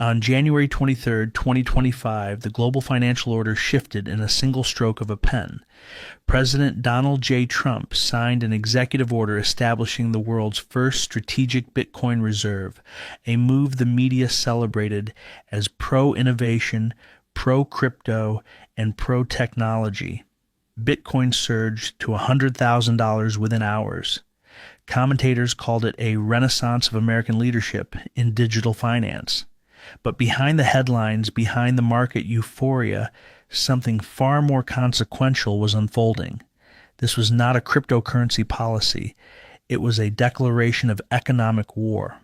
On January 23, 2025, the global financial order shifted in a single stroke of a pen. President Donald J. Trump signed an executive order establishing the world's first strategic Bitcoin reserve, a move the media celebrated as pro-innovation, pro-crypto, and pro-technology. Bitcoin surged to $100,000 within hours. Commentators called it a renaissance of American leadership in digital finance. But behind the headlines, behind the market euphoria, something far more consequential was unfolding. This was not a cryptocurrency policy. It was a declaration of economic war.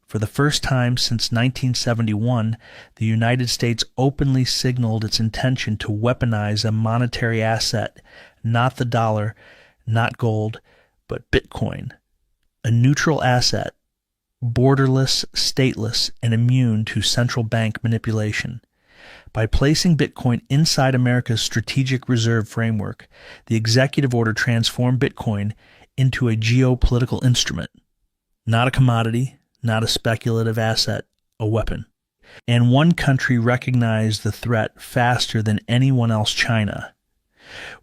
For the first time since 1971, the United States openly signaled its intention to weaponize a monetary asset, not the dollar, not gold, but Bitcoin, a neutral asset, borderless, stateless, and immune to central bank manipulation. By placing Bitcoin inside America's strategic reserve framework, the executive order transformed Bitcoin into a geopolitical instrument, not a commodity, not a speculative asset, a weapon. And one country recognized the threat faster than anyone else, China.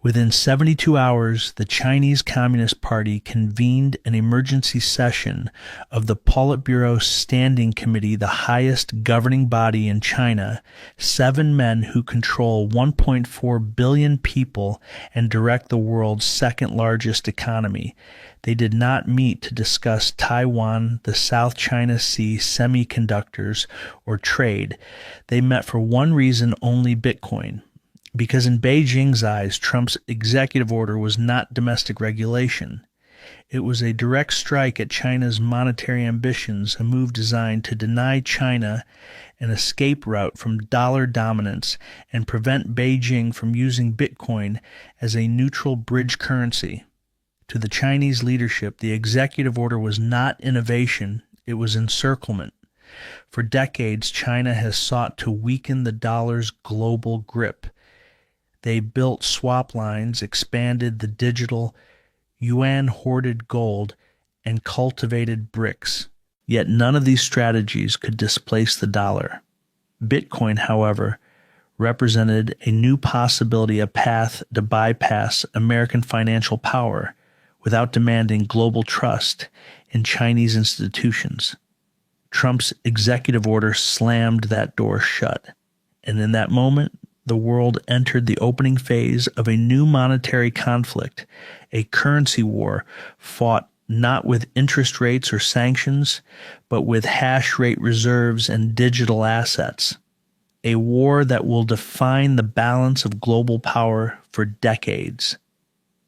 Within 72 hours, the Chinese Communist Party convened an emergency session of the Politburo Standing Committee, the highest governing body in China, 7 men who control 1.4 billion people and direct the world's second largest economy. They did not meet to discuss Taiwan, the South China Sea, semiconductors, or trade. They met for one reason only: Bitcoin. Because in Beijing's eyes, Trump's executive order was not domestic regulation. It was a direct strike at China's monetary ambitions, a move designed to deny China an escape route from dollar dominance and prevent Beijing from using Bitcoin as a neutral bridge currency. To the Chinese leadership, the executive order was not innovation, it was encirclement. For decades, China has sought to weaken the dollar's global grip. They built swap lines, expanded the digital, yuan-hoarded gold, and cultivated BRICS. Yet none of these strategies could displace the dollar. Bitcoin, however, represented a new possibility, a path to bypass American financial power without demanding global trust in Chinese institutions. Trump's executive order slammed that door shut, and in that moment, the world entered the opening phase of a new monetary conflict, a currency war fought not with interest rates or sanctions, but with hash rate reserves and digital assets. A war that will define the balance of global power for decades.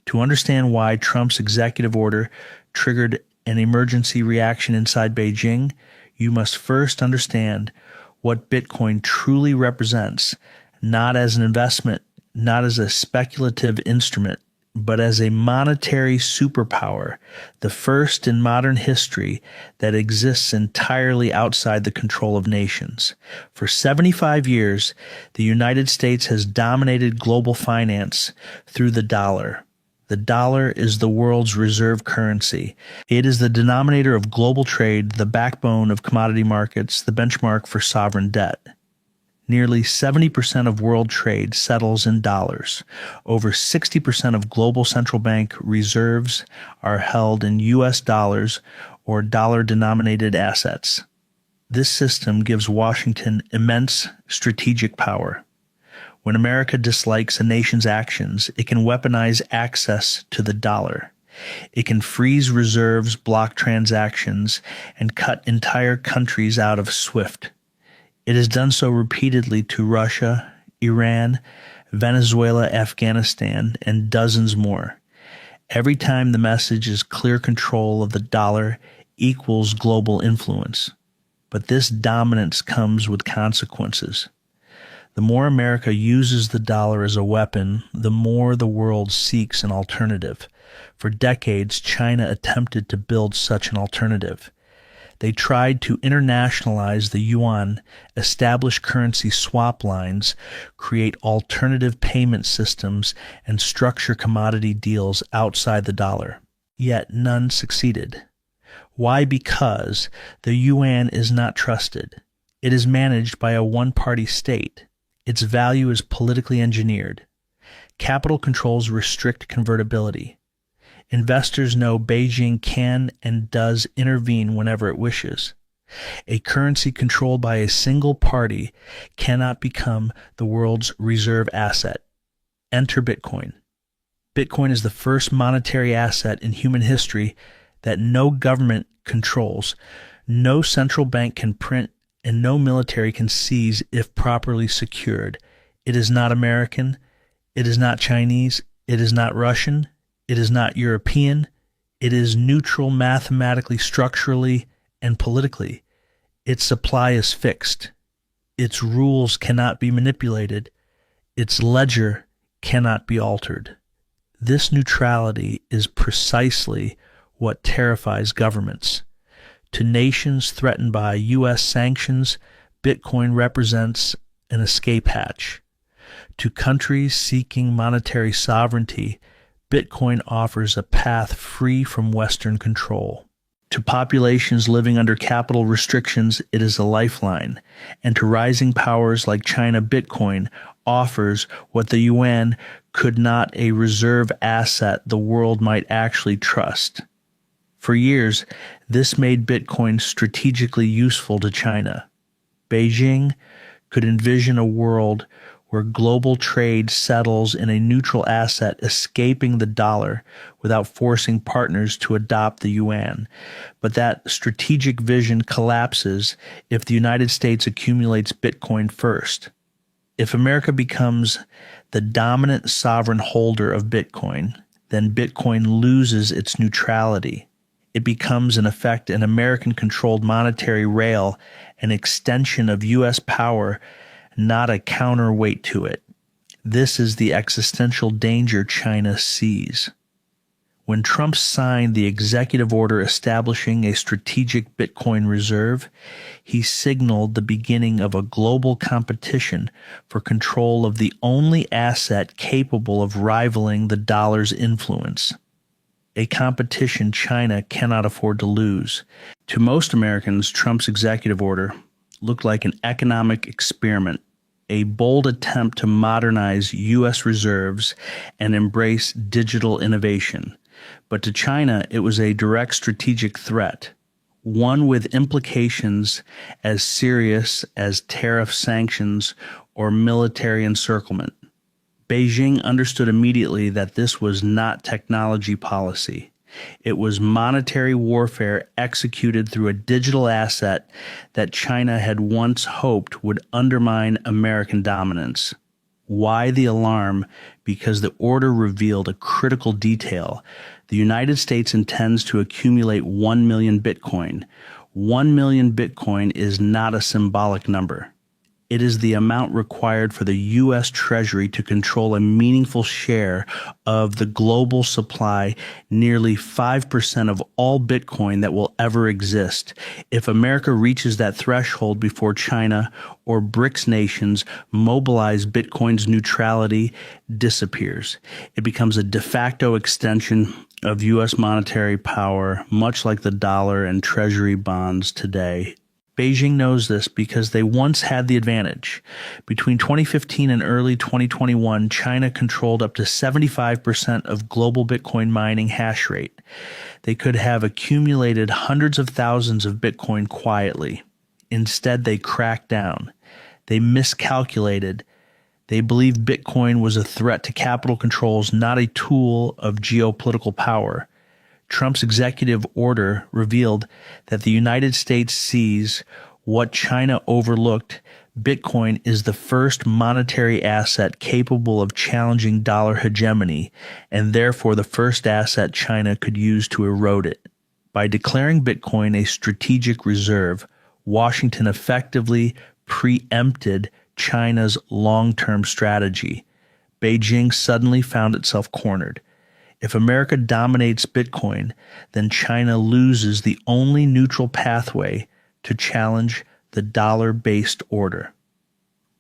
To understand why Trump's executive order triggered an emergency reaction inside Beijing, you must first understand what Bitcoin truly represents, not as an investment, not as a speculative instrument, but as a monetary superpower, the first in modern history that exists entirely outside the control of nations. For 75 years, the United States has dominated global finance through the dollar. The dollar is the world's reserve currency. It is the denominator of global trade, the backbone of commodity markets, the benchmark for sovereign debt. Nearly 70% of world trade settles in dollars. Over 60% of global central bank reserves are held in U.S. dollars or dollar-denominated assets. This system gives Washington immense strategic power. When America dislikes a nation's actions, it can weaponize access to the dollar. It can freeze reserves, block transactions, and cut entire countries out of SWIFT. It has done so repeatedly to Russia, Iran, Venezuela, Afghanistan, and dozens more. Every time the message is clear control of the dollar equals global influence. But this dominance comes with consequences. The more America uses the dollar as a weapon, the more the world seeks an alternative. For decades, China attempted to build such an alternative. They tried to internationalize the yuan, establish currency swap lines, create alternative payment systems, and structure commodity deals outside the dollar. Yet none succeeded. Why? Because the yuan is not trusted. It is managed by a one-party state. Its value is politically engineered. Capital controls restrict convertibility. Investors know Beijing can and does intervene whenever it wishes. A currency controlled by a single party cannot become the world's reserve asset. Enter Bitcoin. Bitcoin is the first monetary asset in human history that no government controls, no central bank can print, and no military can seize if properly secured. It is not American. It is not Chinese. It is not Russian. It is not European. It is neutral mathematically, structurally, and politically. Its supply is fixed. Its rules cannot be manipulated. Its ledger cannot be altered. This neutrality is precisely what terrifies governments. To nations threatened by U.S. sanctions, Bitcoin represents an escape hatch. To countries seeking monetary sovereignty, Bitcoin offers a path free from Western control. To populations living under capital restrictions, it is a lifeline. And to rising powers like China, Bitcoin offers what the yuan could not, a reserve asset the world might actually trust. For years, this made Bitcoin strategically useful to China. Beijing could envision a world where global trade settles in a neutral asset escaping the dollar without forcing partners to adopt the yuan. But that strategic vision collapses if the United States accumulates Bitcoin first. If America becomes the dominant sovereign holder of Bitcoin, then Bitcoin loses its neutrality. It becomes, in effect, an American-controlled monetary rail, an extension of U.S. power, not a counterweight to it. This is the existential danger China sees. When Trump signed the executive order establishing a strategic Bitcoin reserve, he signaled the beginning of a global competition for control of the only asset capable of rivaling the dollar's influence. A competition China cannot afford to lose. To most Americans, Trump's executive order looked like an economic experiment, a bold attempt to modernize U.S. reserves and embrace digital innovation. But to China, it was a direct strategic threat, one with implications as serious as tariff sanctions or military encirclement. Beijing understood immediately that this was not technology policy. It was monetary warfare executed through a digital asset that China had once hoped would undermine American dominance. Why the alarm? Because the order revealed a critical detail. The United States intends to accumulate 1 million Bitcoin. 1 million Bitcoin is not a symbolic number. It is the amount required for the U.S. Treasury to control a meaningful share of the global supply, nearly 5% of all Bitcoin that will ever exist. If America reaches that threshold before China or BRICS nations mobilize, Bitcoin's neutrality disappears. It becomes a de facto extension of U.S. monetary power, much like the dollar and Treasury bonds today. Beijing knows this because they once had the advantage. Between 2015 and early 2021, China controlled up to 75% of global Bitcoin mining hash rate. They could have accumulated hundreds of thousands of Bitcoin quietly. Instead, they cracked down. They miscalculated. They believed Bitcoin was a threat to capital controls, not a tool of geopolitical power. Trump's executive order revealed that the United States sees what China overlooked. Bitcoin is the first monetary asset capable of challenging dollar hegemony, and therefore the first asset China could use to erode it. By declaring Bitcoin a strategic reserve, Washington effectively preempted China's long-term strategy. Beijing suddenly found itself cornered. If America dominates Bitcoin, then China loses the only neutral pathway to challenge the dollar-based order.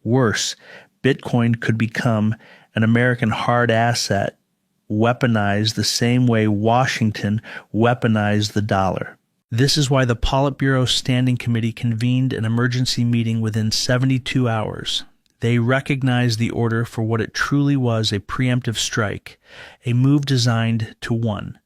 Worse, Bitcoin could become an American hard asset, weaponized the same way Washington weaponized the dollar. This is why the Politburo Standing Committee convened an emergency meeting within 72 hours. They recognized the order for what it truly was, a preemptive strike, a move designed to 1.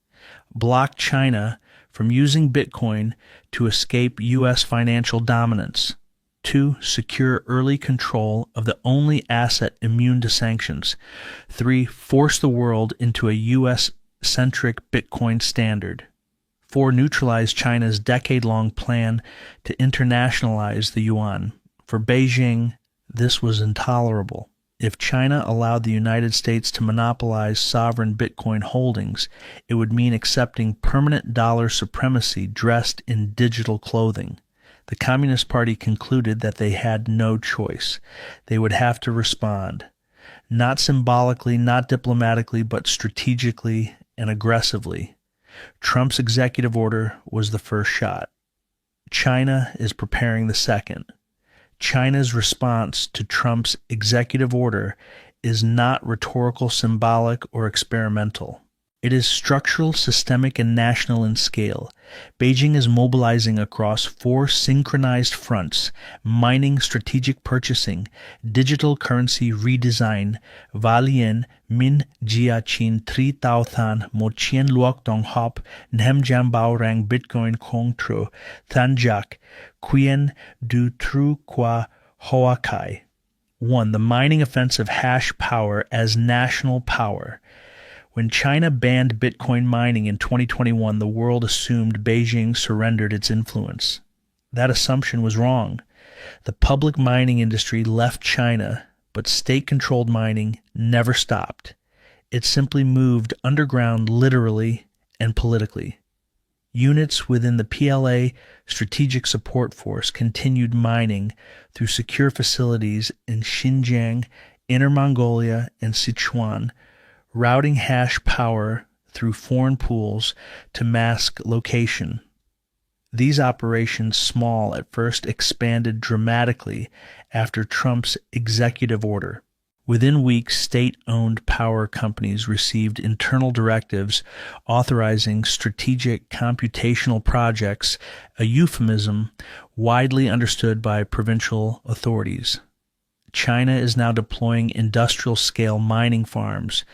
Block China from using Bitcoin to escape U.S. financial dominance. 2. Secure early control of the only asset immune to sanctions. 3. Force the world into a U.S.-centric Bitcoin standard. 4. Neutralize China's decade-long plan to internationalize the yuan. For Beijing, this was intolerable. If China allowed the United States to monopolize sovereign Bitcoin holdings, it would mean accepting permanent dollar supremacy dressed in digital clothing. The Communist Party concluded that they had no choice. They would have to respond, not symbolically, not diplomatically, but strategically and aggressively. Trump's executive order was the first shot. China is preparing the second. China's response to Trump's executive order is not rhetorical, symbolic, or experimental. It is structural, systemic, and national in scale. Beijing is mobilizing across 4 synchronized fronts: mining, strategic purchasing, digital currency redesign, Valien, Min Jia Chin, Tri Tao Than, Mo Chien Luok Dong Hop, Nhem Jam Bao Rang Bitcoin Kong Tro, Than Jak, Quien Du Tru Qua Hoa Kai. 1. The mining offensive hash power as national power. When China banned Bitcoin mining in 2021, the world assumed Beijing surrendered its influence. That assumption was wrong. The public mining industry left China, but state-controlled mining never stopped. It simply moved underground literally and politically. Units within the PLA Strategic Support Force continued mining through secure facilities in Xinjiang, Inner Mongolia, and Sichuan, routing hash power through foreign pools to mask location. These operations, small at first, expanded dramatically after Trump's executive order. Within weeks, state-owned power companies received internal directives authorizing strategic computational projects, a euphemism widely understood by provincial authorities. China is now deploying industrial-scale mining farms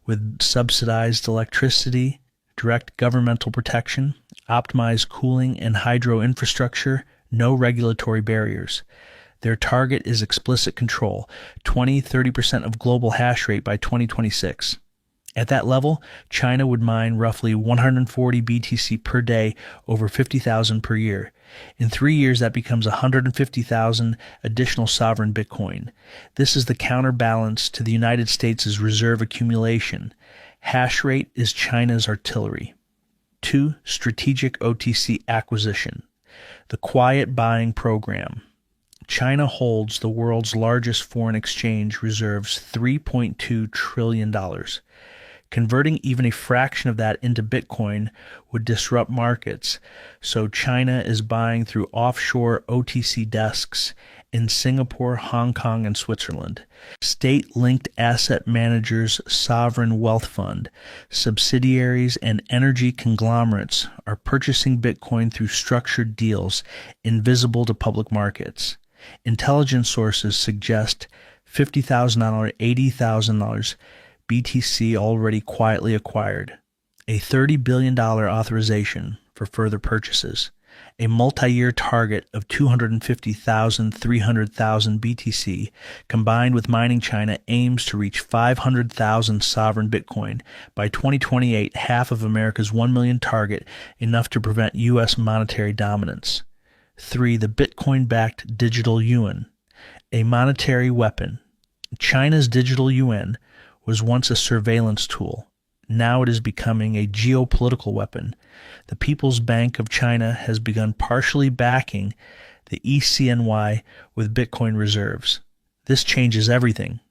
with subsidized electricity, direct governmental protection, optimized cooling and hydro infrastructure, no regulatory barriers. Their target is explicit control, 20-30% of global hash rate by 2026. At that level, China would mine roughly 140 BTC per day, over 50,000 per year. In 3 years, that becomes 150,000 additional sovereign Bitcoin. This is the counterbalance to the United States' reserve accumulation. Hash rate is China's artillery. 2. Strategic OTC acquisition. The quiet buying program. China holds the world's largest foreign exchange reserves, $3.2 trillion. Converting even a fraction of that into Bitcoin would disrupt markets, so China is buying through offshore OTC desks in Singapore, Hong Kong, and Switzerland. State-linked asset managers, sovereign wealth fund, subsidiaries, and energy conglomerates are purchasing Bitcoin through structured deals invisible to public markets. Intelligence sources suggest $50,000, $80,000 BTC already quietly acquired, a $30 billion authorization for further purchases, a multi-year target of 250,000, 300,000 BTC, combined with mining China, aims to reach 500,000 sovereign Bitcoin by 2028, half of America's 1 million target, enough to prevent U.S. monetary dominance. 3. The Bitcoin-backed digital yuan, a monetary weapon. China's digital yuan was once a surveillance tool. Now it is becoming a geopolitical weapon. The People's Bank of China has begun partially backing the ECNY with Bitcoin reserves. This changes everything.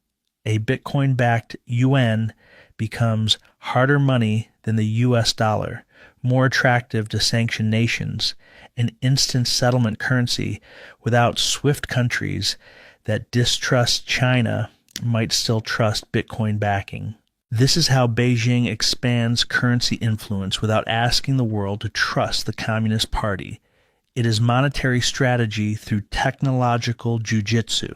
A Bitcoin-backed yuan becomes harder money than the US dollar, more attractive to sanctioned nations, an instant settlement currency without SWIFT countries that distrust China might still trust Bitcoin backing. This is how Beijing expands currency influence without asking the world to trust the Communist Party. It is monetary strategy through technological jujitsu.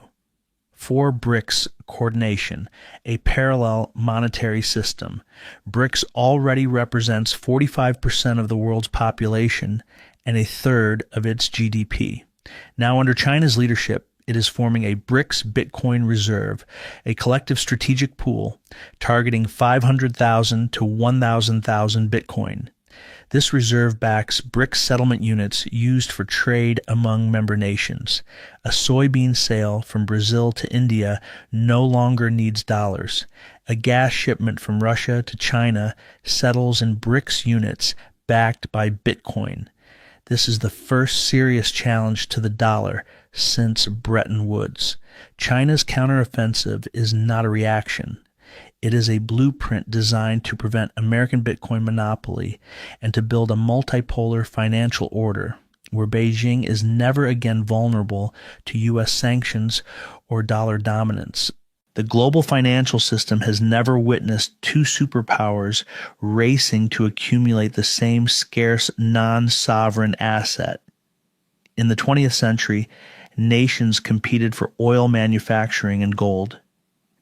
4. BRICS coordination, a parallel monetary system. BRICS already represents 45% of the world's population and a third of its GDP. Now, under China's leadership, it is forming a BRICS Bitcoin Reserve, a collective strategic pool targeting 500,000 to 1,000,000 Bitcoin. This reserve backs BRICS settlement units used for trade among member nations. A soybean sale from Brazil to India no longer needs dollars. A gas shipment from Russia to China settles in BRICS units backed by Bitcoin. This is the first serious challenge to the dollar since Bretton Woods. China's counteroffensive is not a reaction. It is a blueprint designed to prevent American Bitcoin monopoly and to build a multipolar financial order where Beijing is never again vulnerable to U.S. sanctions or dollar dominance. The global financial system has never witnessed two superpowers racing to accumulate the same scarce non-sovereign asset. In the 20th century, nations competed for oil manufacturing and gold.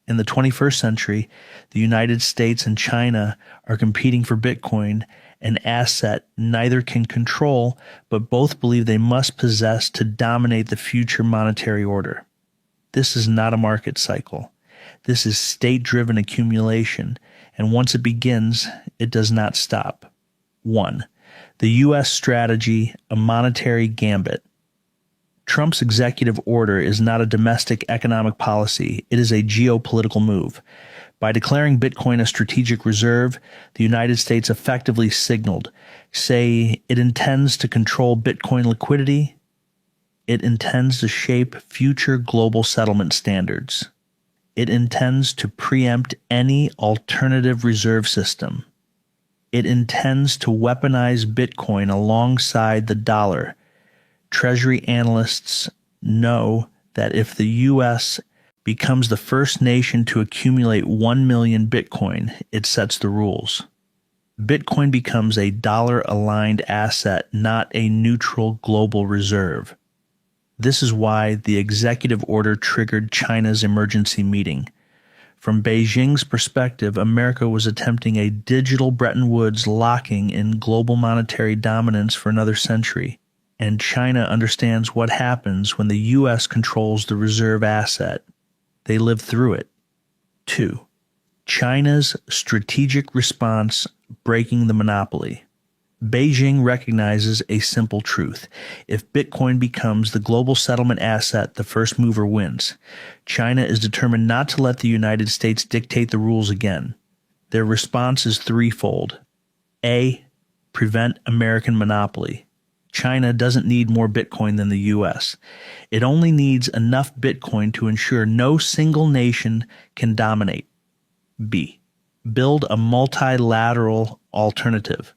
In the 21st century, the United States and China are competing for Bitcoin, an asset neither can control, but both believe they must possess to dominate the future monetary order. This is not a market cycle. This is state-driven accumulation, and once it begins, it does not stop. 1. The U.S. strategy, a monetary gambit. Trump's executive order is not a domestic economic policy. It is a geopolitical move. By declaring Bitcoin a strategic reserve, the United States effectively signaled, say, it intends to control Bitcoin liquidity. It intends to shape future global settlement standards. It intends to preempt any alternative reserve system. It intends to weaponize Bitcoin alongside the dollar. Treasury analysts know that if the U.S. becomes the first nation to accumulate 1 million Bitcoin, it sets the rules. Bitcoin becomes a dollar-aligned asset, not a neutral global reserve. This is why the executive order triggered China's emergency meeting. From Beijing's perspective, America was attempting a digital Bretton Woods locking in global monetary dominance for another century. And China understands what happens when the U.S. controls the reserve asset. They live through it. 2. China's strategic response, breaking the monopoly. Beijing recognizes a simple truth. If Bitcoin becomes the global settlement asset, the first mover wins. China is determined not to let the United States dictate the rules again. Their response is threefold. A. Prevent American monopoly. China doesn't need more Bitcoin than the U.S. It only needs enough Bitcoin to ensure no single nation can dominate. B. Build a multilateral alternative.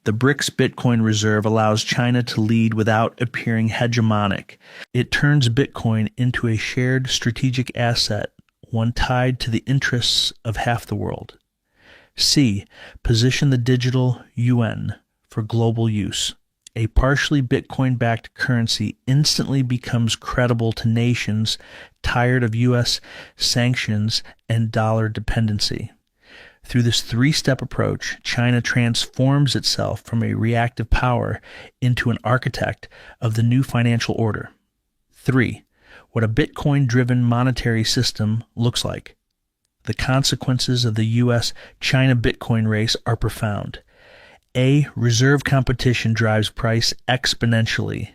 The BRICS Bitcoin Reserve allows China to lead without appearing hegemonic. It turns Bitcoin into a shared strategic asset, one tied to the interests of half the world. C. Position the digital yuan for global use. A partially Bitcoin-backed currency instantly becomes credible to nations tired of U.S. sanctions and dollar dependency. Through this three-step approach, China transforms itself from a reactive power into an architect of the new financial order. 3. What a Bitcoin-driven monetary system looks like. The consequences of the U.S.-China Bitcoin race are profound. A. Reserve competition drives price exponentially.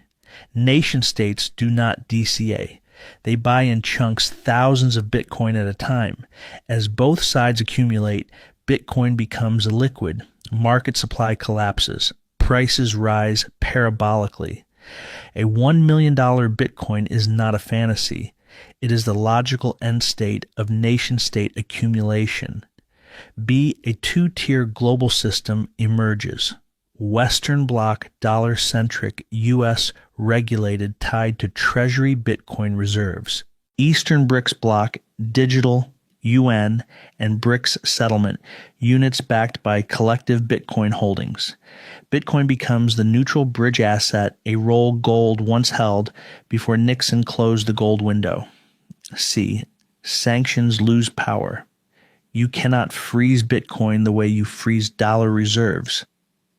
Nation-states do not DCA. They buy in chunks thousands of Bitcoin at a time. As both sides accumulate, Bitcoin becomes illiquid. Market supply collapses. Prices rise parabolically. A $1 million Bitcoin is not a fantasy. It is the logical end state of nation-state accumulation. B. A two-tier global system emerges. Western bloc dollar-centric U.S. regulated tied to Treasury Bitcoin reserves. Eastern BRICS bloc digital UN, and BRICS settlement, units backed by collective Bitcoin holdings. Bitcoin becomes the neutral bridge asset, a role gold once held before Nixon closed the gold window. C. Sanctions lose power. You cannot freeze Bitcoin the way you freeze dollar reserves.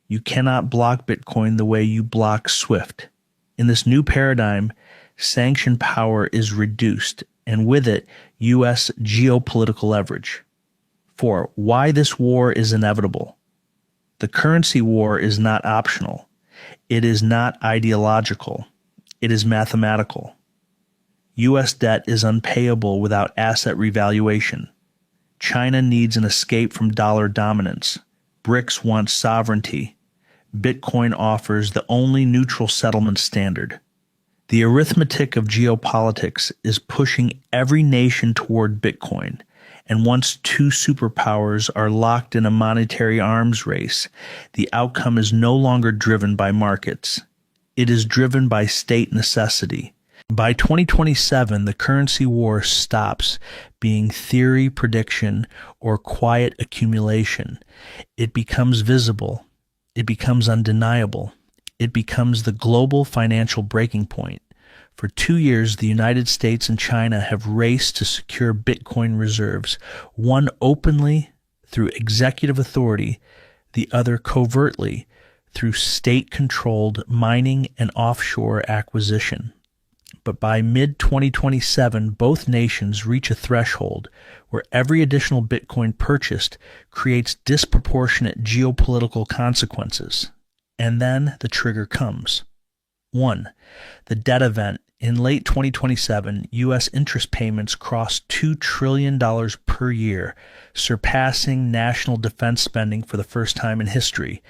You cannot block Bitcoin the way you block SWIFT. In this new paradigm, sanction power is reduced, and with it, U.S. geopolitical leverage. 4. Why this war is inevitable. The currency war is not optional. It is not ideological. It is mathematical. U.S. debt is unpayable without asset revaluation. China needs an escape from dollar dominance. BRICS wants sovereignty. Bitcoin offers the only neutral settlement standard. The arithmetic of geopolitics is pushing every nation toward Bitcoin, and once two superpowers are locked in a monetary arms race, the outcome is no longer driven by markets. It is driven by state necessity. By 2027, the currency war stops being theory, prediction, or quiet accumulation. It becomes visible. It becomes undeniable. It becomes the global financial breaking point. For 2 years, the United States and China have raced to secure Bitcoin reserves, one openly through executive authority, the other covertly through state-controlled mining and offshore acquisition. But by mid-2027, both nations reach a threshold where every additional Bitcoin purchased creates disproportionate geopolitical consequences. And then the trigger comes. 1. The debt event. In late 2027, U.S. interest payments crossed $2 trillion per year, surpassing national defense spending for the first time in history.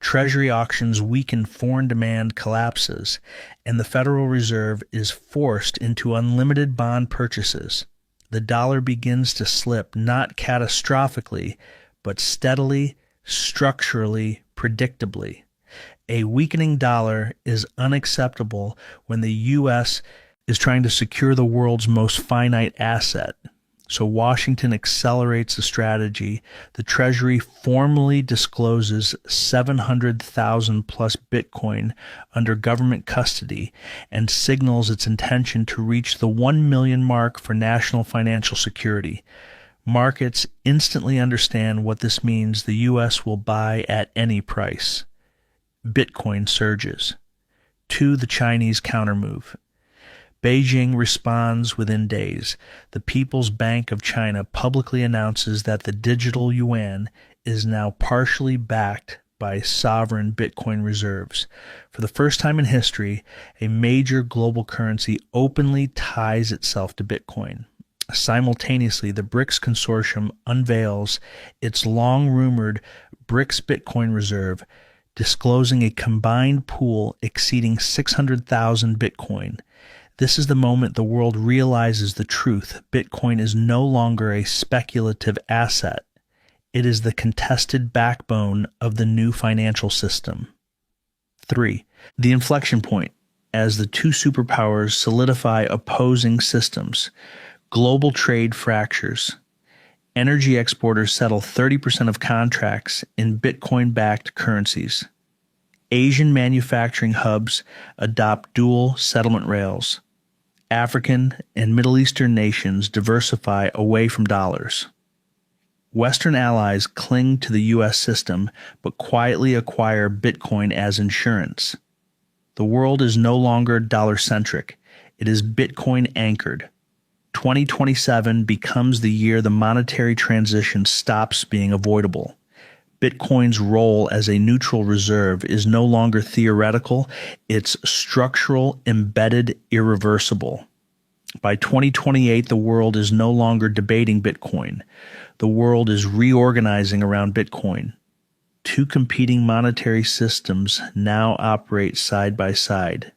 Treasury auctions weaken, foreign demand collapses, and the Federal Reserve is forced into unlimited bond purchases. The dollar begins to slip, not catastrophically, but steadily, structurally, predictably. A weakening dollar is unacceptable when the U.S. is trying to secure the world's most finite asset. So Washington accelerates the strategy. The Treasury formally discloses 700,000 plus Bitcoin under government custody and signals its intention to reach the 1 million mark for national financial security. Markets instantly understand what this means. The U.S. will buy at any price. Bitcoin surges. 2. The Chinese countermove. Beijing responds within days. The People's Bank of China publicly announces that the digital yuan is now partially backed by sovereign Bitcoin reserves. For the first time in history, a major global currency openly ties itself to Bitcoin. Simultaneously, the BRICS consortium unveils its long-rumored BRICS Bitcoin reserve, disclosing a combined pool exceeding 600,000 Bitcoin. This is the moment the world realizes the truth. Bitcoin is no longer a speculative asset. It is the contested backbone of the new financial system. 3. The inflection point. As the two superpowers solidify opposing systems, global trade fractures. Energy exporters settle 30% of contracts in Bitcoin-backed currencies. Asian manufacturing hubs adopt dual settlement rails. African and Middle Eastern nations diversify away from dollars. Western allies cling to the U.S. system but quietly acquire Bitcoin as insurance. The world is no longer dollar-centric. It is Bitcoin-anchored. 2027 becomes the year the monetary transition stops being avoidable. Bitcoin's role as a neutral reserve is no longer theoretical, it's structural, embedded, irreversible. By 2028, the world is no longer debating Bitcoin. The world is reorganizing around Bitcoin. Two competing monetary systems now operate side by side.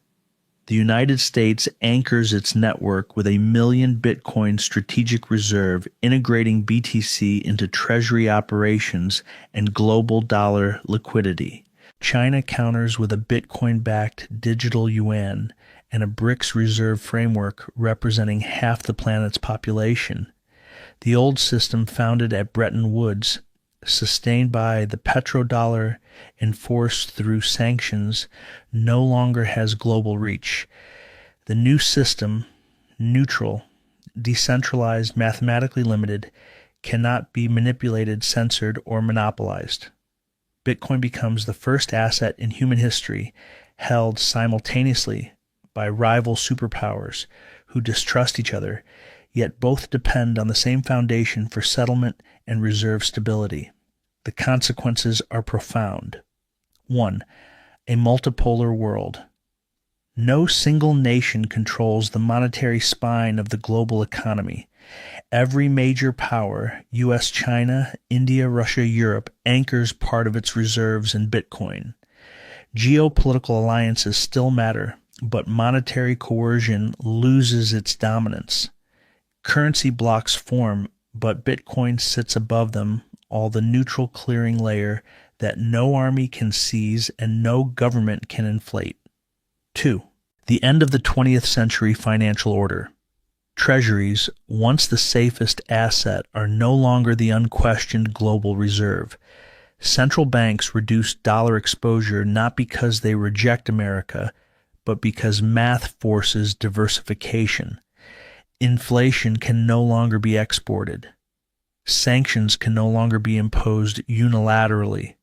The United States anchors its network with a 1 million Bitcoin strategic reserve, integrating BTC into treasury operations and global dollar liquidity. China counters with a Bitcoin-backed digital yuan and a BRICS reserve framework representing half the planet's population. The old system founded at Bretton Woods, sustained by the petrodollar, enforced through sanctions, no longer has global reach. The new system, neutral, decentralized, mathematically limited, cannot be manipulated, censored, or monopolized. Bitcoin becomes the first asset in human history held simultaneously by rival superpowers who distrust each other, yet both depend on the same foundation for settlement and reserve stability. The consequences are profound. 1. A multipolar world. No single nation controls the monetary spine of the global economy. Every major power, US, China, India, Russia, Europe, anchors part of its reserves in Bitcoin. Geopolitical alliances still matter, but monetary coercion loses its dominance. Currency blocks form, but Bitcoin sits above them, all the neutral clearing layer that no army can seize and no government can inflate. 2. The end of the 20th century financial order. Treasuries, once the safest asset, are no longer the unquestioned global reserve. Central banks reduce dollar exposure not because they reject America, but because math forces diversification. Inflation can no longer be exported. Sanctions can no longer be imposed unilaterally.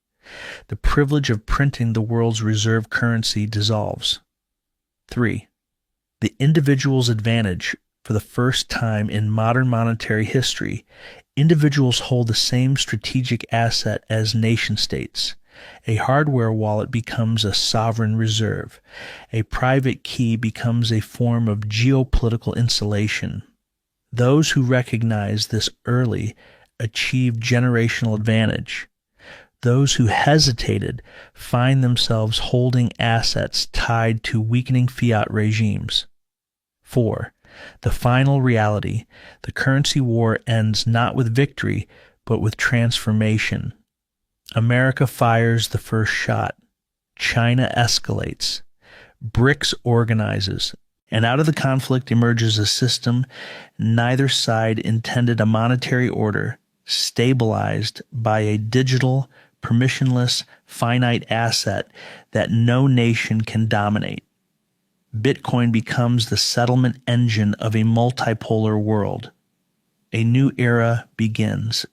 The privilege of printing the world's reserve currency dissolves. 3. The individual's advantage. For the first time in modern monetary history, individuals hold the same strategic asset as nation-states. A hardware wallet becomes a sovereign reserve. A private key becomes a form of geopolitical insulation. Those who recognize this early achieve generational advantage. Those who hesitated find themselves holding assets tied to weakening fiat regimes. 4. The final reality. The currency war ends not with victory, but with transformation. America fires the first shot. China escalates. BRICS organizes. And out of the conflict emerges a system neither side intended, a monetary order stabilized by a digital, permissionless, finite asset that no nation can dominate. Bitcoin becomes the settlement engine of a multipolar world. A new era begins.